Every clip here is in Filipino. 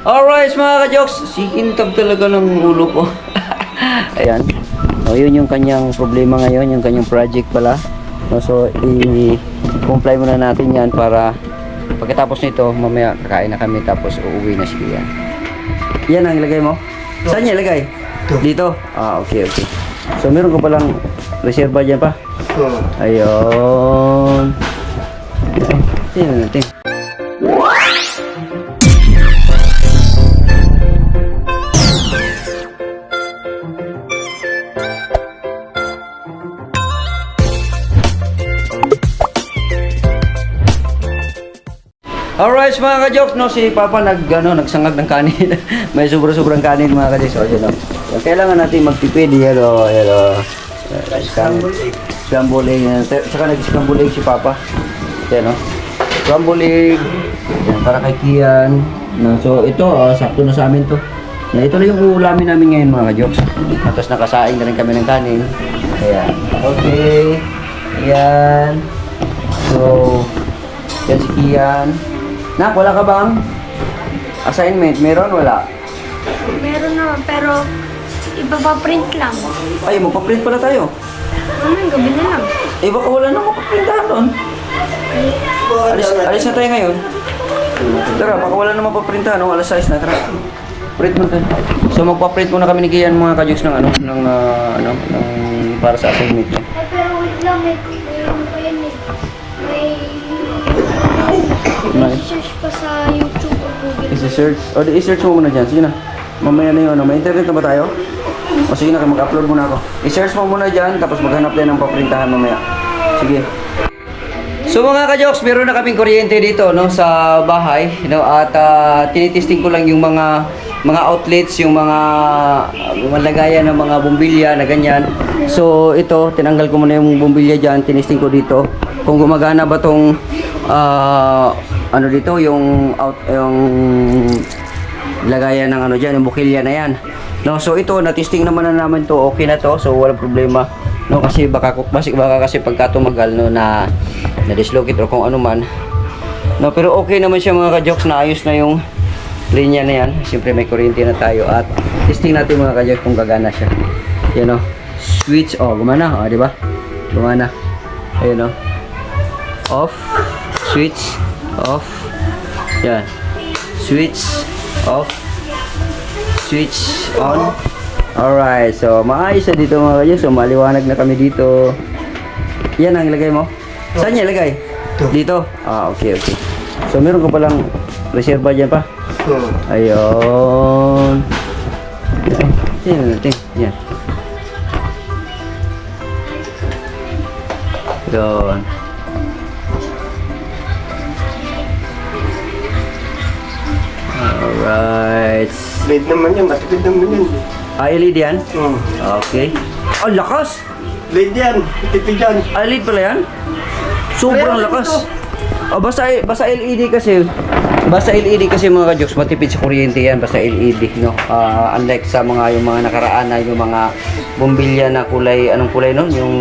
Alright mga ka-jokes, sikintab talaga ng ulo ko. Ayan. O, yun yung kanyang problema ngayon, yung kanyang project pala. No, so, i-comply muna natin yan para pagkatapos nito, mamaya kakain na kami tapos uuwi na siya. Yan ang ilagay mo? Saan niya ilagay? Dito? Ah, okay. So, meron ka palang reserva dyan pa? Ayun. Tingnan natin. Alright mga ka-jokes, no, si Papa nagsangag ng kanin. May sobrang kanin mga ka-jokes. So, yun, no. Kailangan natin magtipid. Hello. Scramble egg. Saka nag-scramble egg si Papa. Yan, no. Scramble egg. Yan, para kay Kian. No, so ito, sakto na sa amin to. Yan, ito lang yung ulamin namin ngayon mga ka-jokes. Tapos nakasaing na rin kami ng kanin. Ayan. Okay. Ayan. So, yan si Kian. Nak, wala ka bang assignment? Meron? Wala? Meron naman, pero ipapaprint lang. Ay, magpaprint pala tayo. Ano, gabi na lang. Eh, baka wala nang mapaprintahan doon. Alis na tayo ngayon. Tara, baka wala nang mapaprintahan. No? Alas 6 na, tara. Print mo tayo. So, magpaprint muna kami ni Kian mga kajuks ng para sa assignment niya. Pero wait lang, may search pa sa YouTube o Google. I-search. O, i-search mo muna dyan. Sige na. Mamaya na yun. May internet na ba tayo? O, sige na. Mag-upload muna ako. I-search mo muna dyan. Tapos maghanap tayo ng paprintahan mamaya. Sige. So mga ka-jokes, meron na kaming kuryente dito, no, sa bahay, no, at tinitesting ko lang yung mga outlets, yung mga lagayan ng mga bumbilya na ganyan. So ito, tinanggal ko muna yung bumbilya dyan, tinesting ko dito kung gumagana ba tong ano dito, yung lagayan ng ano dyan, yung bukilya na yan. No, so ito, na-testing naman na naman to, okay na to, so walang problema. No, kasi baka kasi pagka tumagal, no, na dislocate o kung ano man. No, pero okay naman siya mga ka-jokes, na ayos na yung linya na yan. Siyempre may kuryente na tayo at testing natin mga ka-jokes kung gagana siya. Yan, no. Switch, gumana, di ba? Gumana. Ayun, no. Off, switch, off. Yan. Switch, off. Switch on. Alright, so maayos na dito mga ka-jokes. So maliwanag na kami dito. Yan ang ilagay mo? Saan niya ilagay? Dito? Ah, okay. So meron ka palang reserva dyan pa? Ayun. Tingnan natin. Yan. Doon. Alright. LED naman yan, matipid naman yan. LED yan? Okay. Oh, lakas! LED yan, matipid yan. LED pala yan? Sobrang lakas. Basta LED kasi. Basta LED kasi mga ka-jokes, matipid sa kuryente yan. Basta LED, no? Unlike sa yung mga nakaraan na yung mga bumbilya na kulay, anong kulay nun? Yung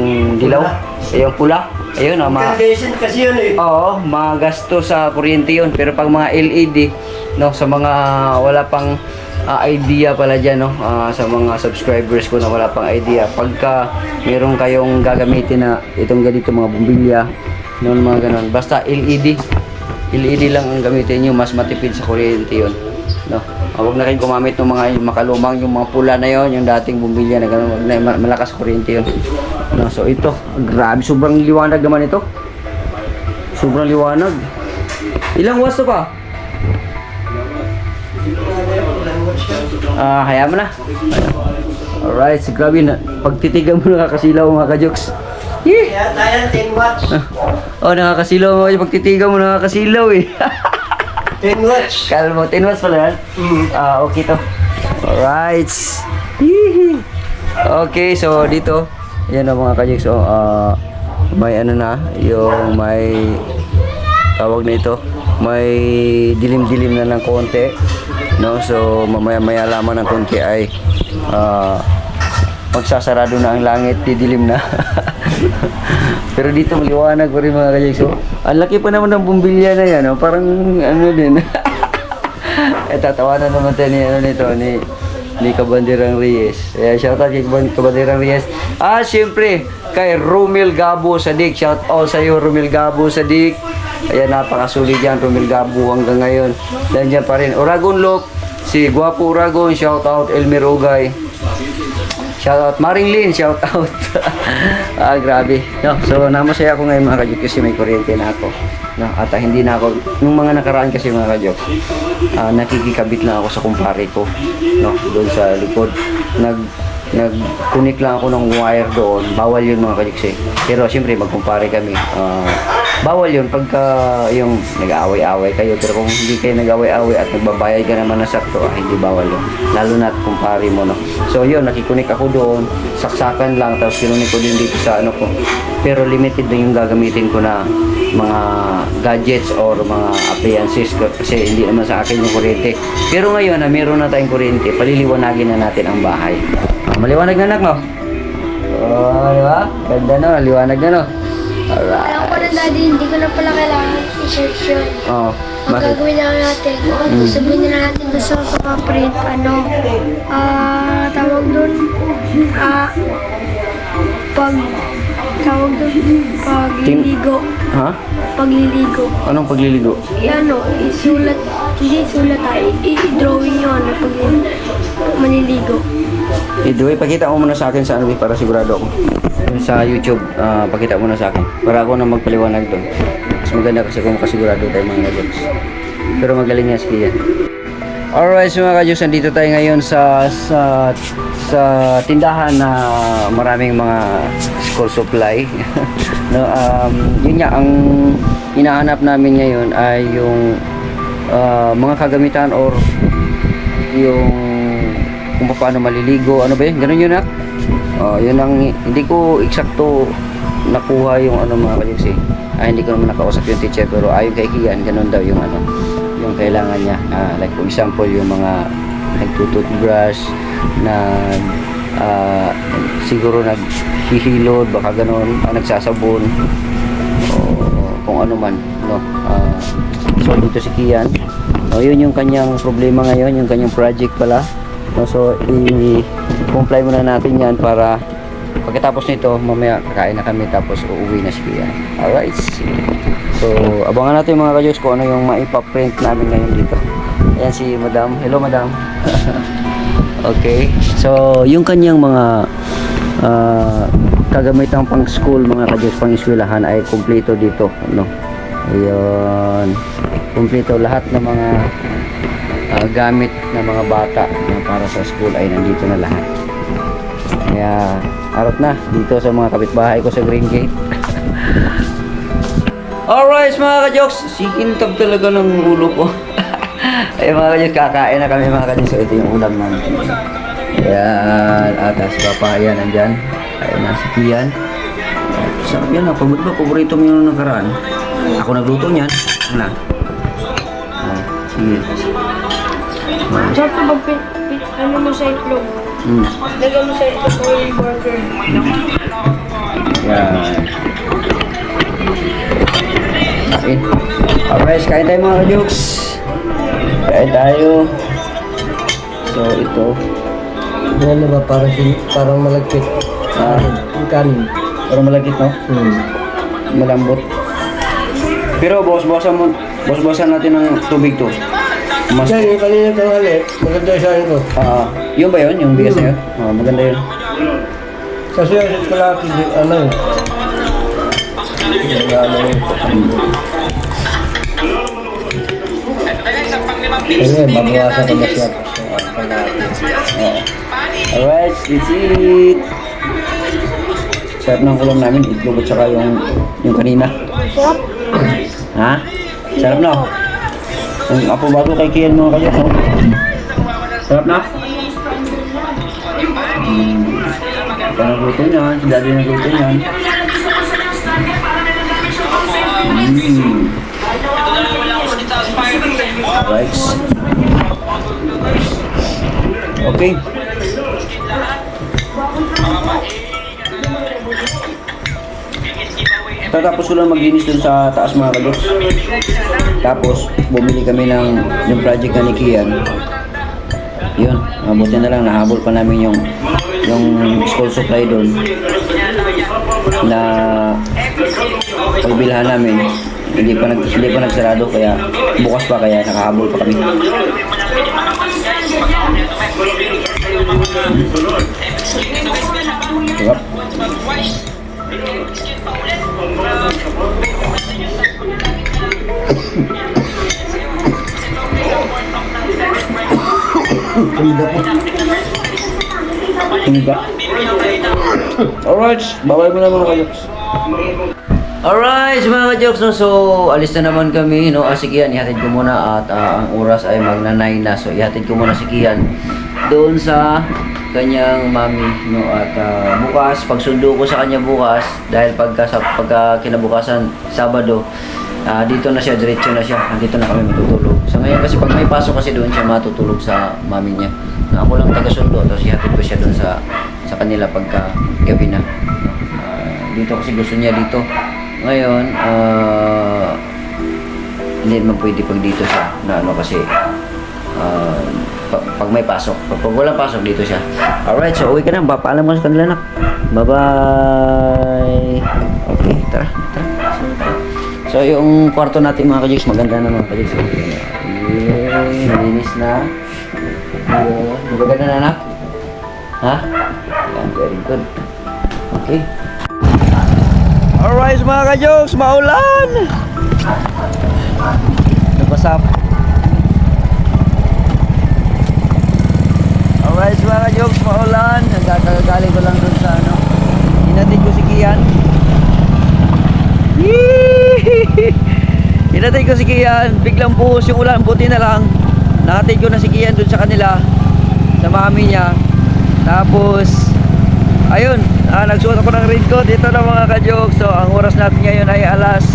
dilaw? Yung pula? Ayun, Incandescent kasi yun eh. Oo, magasto sa kuryente yun. Pero pag mga LED, no, sa mga wala pang idea pala dyan, no, sa mga subscribers ko na wala pang idea, pagka meron kayong gagamitin na itong ganito mga bumbilya, noon mga ganon, basta LED lang ang gamitin nyo, mas matipid sa kuryente yun, no. Huwag na kayong gumamit ng mga makalumang, yung mga pula na yon, yung dating bumbilya na ganon, wag na, malakas kuryente yun, no. So ito, grabe, sobrang liwanag naman ito, sobrang liwanag. Ilang watts to pa? Hayaan mo na. Alright, so grabe na. Pagtitigan mo nakakasilaw mga ka-jokes. Kaya tayo 10 watts. Nakakasilaw mo. Pagtitigan mo nakakasilaw eh. 10 watts. Kala mo, 10 watts pala yan? Okay to. Alright. Okay, so dito. Yan o mga ka-jokes. So, may ano na. Yung may tawag na ito. May dilim-dilim na ng konti. No, so mamaya-maya lamang ng konti ay magsasarado na ang langit, didilim na. Pero dito maliwanag pa rin mga ka-jokes. So, ang laki pa naman ng bumbilya na yan, no? Parang ano din. Tatawanan naman tayo ni, ni Kabandirang Reyes. Shout out kay Kabandirang Reyes. Siyempre, kay Romel Gabo Sadik. Shout out sa iyo, Romel Gabo Sadik. Ayan, napakasulit yan, Romel Gabo hanggang ngayon. Nandiyan pa rin. Oragon Lock, si Guapo Oragon, shout out Elmer Ugay. Shout out Maring Lin, shout out. Grabe. No, so namasaya ako ngayon mga kadyok kasi may kuryente na ako. No, at hindi na ako nung mga nakaraan kasi mga kadyok. Nakikikabit lang ako sa kumpare ko, no, doon sa likod. Nag-connect lang ako ng wire doon. Bawal yun mga kadyok. Pero siyempre magkumpare kami. Bawal yun pagka yung nag-aaway-aaway kayo, pero kung hindi kayo nag-aaway-aaway at nagbabayad ka naman ng sakto, hindi bawal yun, lalo na kumpare mo, no. So yun, nakikunik ako doon, saksakan lang, tapos kinunik ko din dito sa ano ko, pero limited na yung gagamitin ko na mga gadgets or mga appliances kasi hindi naman sa akin yung kuryente. Pero ngayon na meron na tayong kuryente, paliliwanagin na natin ang bahay. Maliwanag na anak, no? Di ba? Ganda, no? Liwanag na, no? Alright. Alam ko na daddy, hindi ko na pala kailangan i-search yun. Oo. Ang Bakit? gagawin na natin, sabihin na natin doon sa papaprint, tawag doon, pagliligo. Ha? Pagliligo. Anong pagliligo? Isulat, hindi isulat i-drawing yun, maliligo. Idue, pakita mo muna sa akin sa ano para sigurado ako. Sa YouTube, pakita mo na sa akin. Para ako na magpaliwanag doon. Mas maganda kasi kung makasigurado tayo mga kadyos. Pero magaling nga si Kian. Alright, so mga kadyos, nandito tayo ngayon sa tindahan na maraming mga school supply. No, yun nga, ang hinahanap namin ngayon ay yung mga kagamitan or yung kung paano maliligo, ano ba yun? Ganun yun, nak? Yun ang, hindi ko eksakto nakuha yung ano mga kadyos. Hindi ko naman nakausap yung teacher, pero ayon kay Kian, ganun daw yung ano, yung kailangan niya. Like for example, yung mga nagtututbrush, siguro naghihilod, baka ganun, nagsasabon, o kung ano man, no. So dito si Kian, yun yung kanyang problema ngayon, yung kanyang project pala, no. So i-comply muna natin yan para pagkatapos nito mamaya kakain na kami tapos uuwi na si Kian. Alright, so abangan natin mga kadyos kung ano yung maipaprint namin ngayon dito. Ayan si Madam. Hello Madam. Okay, so yung kanyang mga kagamitan pang school mga kadyos, pang eskwelahan ay kumpleto dito, no. Ayun, kumpleto lahat ng mga gamit ng mga bata na para sa school ay nandito na lahat. Kaya arot na dito sa mga kapitbahay ko sa Green Gate. Alright mga kajoks, sikintab talaga ng ulo ko. Ay mga kajoks, kakain na kami mga kajoks. So ito yung ulam namin. Ayan, atas papaya nandyan. Ayan na si Kian. Sarap yan, paborito mo yung nakaraan. Ako nagluto niyan. Ano? Sige. Sarap na ano mo sa itlog. Lagyan mo sa itlog ko yung burger. Yan. Kain. Alright, kain tayo mga kajoks. Kain tayo. So ito. Ano ba, parang malagkit. Yung kanin. Parang malagkit, no? Malambot. Pero boss-bossan natin ng tubig to. Mas Yan, yung kanina tanghali, maganda yung sahin ko. yun ba yun? Yung bigas na yun? Maganda yun. Kasi yung chocolate, ano yun? Ano yun, babawasan ko na siya. Alright, let's eat. Sarap ng ulam namin, itlog at saka yung kanina. Sarap. Ha? Sarap na. Ang apo bago kay Kian mga kayo, no? Sarap na? Ito nagluto niyan, si daddy nagluto niyan. Right. Okay. Tatapos ko lang maglinis dun sa taas mga kalos. Tapos, bumili kami ng yung project na ni Kian. Yun, mabuti na lang, nahabol pa namin yung school supply doon na pagbilhan namin. Hindi pa nagsarado, kaya bukas pa, kaya nakahabol pa kami. Diba? Alright, bawal mo na mga kajoks. Alright, mga ka-jokes, no? So, alis na naman kami, no? Si Kian, ihatid ko muna at ang oras ay magna-9 na. So, ihatid ko muna si Kian doon sa kanyang mami, no? At bukas, pagsundo ko sa kanya bukas, dahil pagka kinabukasan, Sabado, dito na siya, diretso na siya. Dito na kami matutulog. So, ngayon kasi pag may pasok kasi doon siya matutulog sa mami niya. Na ako lang taga-sundo, tapos ihatid ko siya doon sa kanila pagka gabi na. Dito kasi gusto niya dito. Ngayon, hindi naman pwede pag dito siya na ano kasi pag may pasok. Pag walang pasok, dito siya. Alright, so uwi ka na. Paalam mo sa kanila, nak. Bye-bye. Okay, tara. So, yung kwarto natin mga kajiks, maganda na mga kajiks. Yay, malinis na. Maganda na, nak. Ha? Yan, very good. Okay. Alright mga ka-jokes, maulan! Nabasap. Alright mga ka-jokes, maulan. Nagkakagaling ko lang dun sa ano. Hinatid ko si Kian. Hinatid ko si Kian. Biglang buhos yung ulan, buti na lang. Nakatid ko na si Kian dun sa kanila. Sa mami niya. Tapos ayun, nagsuot ako ng raincoat. Ito na mga ka-jokes. So, ang oras natin ngayon ay alas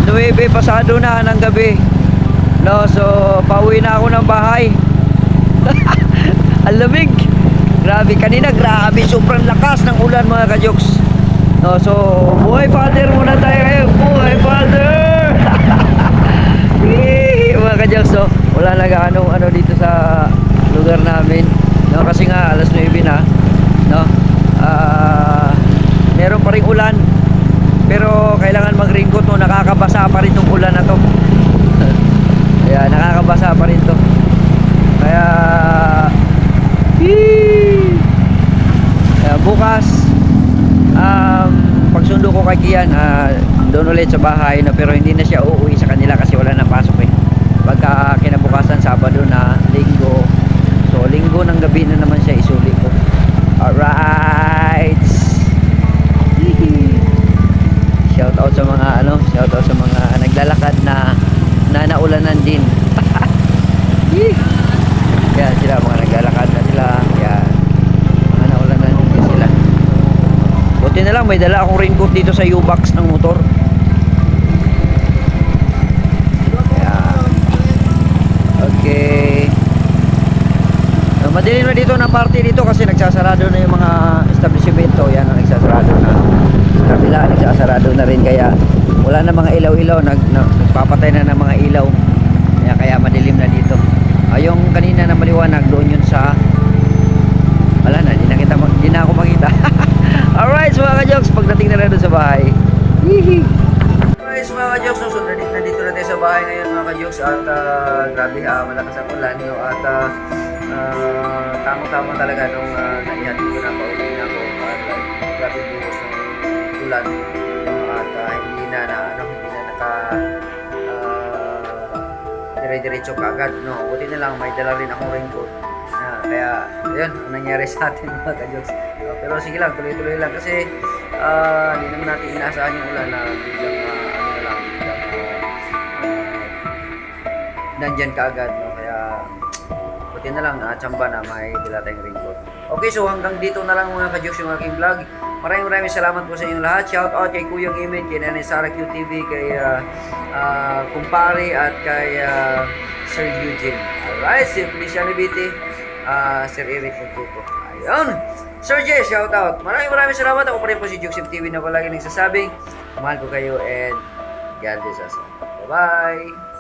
9 pasado na ng gabi. No, so, pauwi na ako ng bahay. Ang lamig. Grabe, kanina grabe, sobrang lakas ng ulan mga ka-jokes. No, so, buhay father muna tayo ngayon. Buhay father! Mga ka-jokes, so, wala na ano dito sa lugar namin. No, kasi nga, alas 9 na. No, meron pa ring ulan pero kailangan mag-raincoat, no? Nakakabasa pa rin tong ulan na to. Kaya nakakabasa pa rin to, kaya bukas pagsundo ko kay Kian, doon ulit sa bahay, no? Pero hindi na siya uuwi sa kanila kasi wala na pasok pagka kinabukasan Sabado na Linggo. So Linggo ng gabi na naman siya isuli ko. Alright. Shout out sa mga naglalakad na naulanan din. Yan sila, mga naglalakad na sila. Yan. Mga naulanan din sila. Buti na lang may dala akong raincoat dito sa U-box ng motor. Yan. Okay. Madilim na dito na party dito kasi nagsasarado na yung mga establishmento. Yan ang nagsasarado na. Sa kabila nagsasarado na rin, kaya wala na mga ilaw-ilaw, nagpapatay na ng mga ilaw. Kaya madilim na dito. Yung kanina na maliwanag doon yun sa wala na, di na ako makita. Alright mga ka-jokes, pagdating na doon sa bahay. Alright mga ka-jokes, so nandito na tayo sa bahay ngayon mga ka-jokes. At grabe, malakas ang ulan, no? At tamang-tama talaga nung naihatid ko na pauwi na ako. Grabe buhos ng ulan, no? At hindi na naka dire-diretso kaagad, no? Buti na lang may dala rin akong raincoat. Kaya ayun ang nangyari sa atin mga ka-jokes. Pero sige lang, tuloy-tuloy lang kasi hindi naman natin inaasahan yung ulan na biglang nandyan kaagad, no? Kaya buti na lang, tsamba na may dala tayong raincoat. Okay, so hanggang dito na lang mga ka-jokes yung aking vlog. Maraming salamat po sa inyong lahat. Shout out kay Kuyang Imit, kay Nanay Sara QTV, kay Kumpare at kay Sir Eugene. Alright, si Feliciano Biti, Sir Eric Puntuto. Ayun, Sir J, shout out. Maraming salamat. Ako pa rin po si Juxim TV na palagi nagsasabing mahal ko kayo and God bless us. Bye-bye.